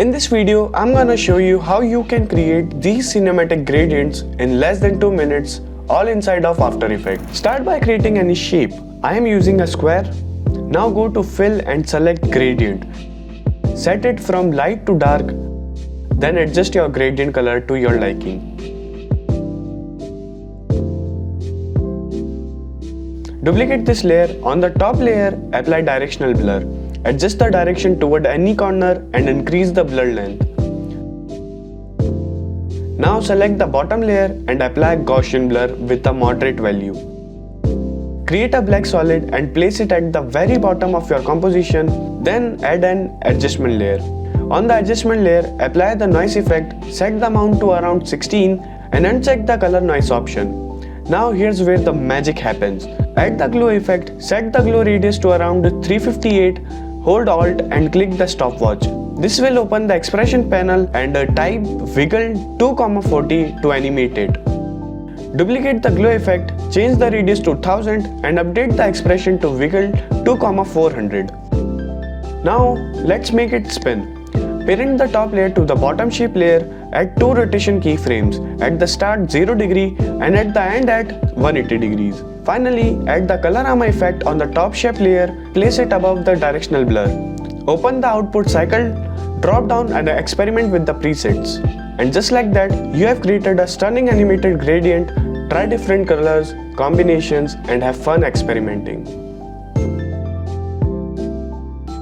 In this video, I'm gonna show you how you can create these cinematic gradients in less than 2 minutes, all inside of After Effects. Start by creating any shape. I am using a square. Now go to Fill and select Gradient. Set it from light to dark, then adjust your gradient color to your liking. Duplicate this layer. On the top layer, apply directional blur. Adjust the direction toward any corner and increase the blur length. Now select the bottom layer and apply Gaussian blur with a moderate value. Create a black solid and place it at the very bottom of your composition, then add an adjustment layer. On the adjustment layer, apply the noise effect, set the amount to around 16 and uncheck the color noise option. Now here's where the magic happens. Add the glow effect, set the glow radius to around 358, hold Alt and click the stopwatch. This will open the expression panel and type wiggle 2,40 to animate it. Duplicate the glow effect, change the radius to 1000 and update the expression to wiggle 2,400. Now let's make it spin. Parent the top layer to the bottom shape layer, add 2 rotation keyframes, at the start 0 degree and at the end at 180 degrees. Finally, add the colorama effect on the top shape layer, place it above the directional blur. Open the output cycle, drop down and experiment with the presets. And just like that, you have created a stunning animated gradient. Try different colors, combinations and have fun experimenting.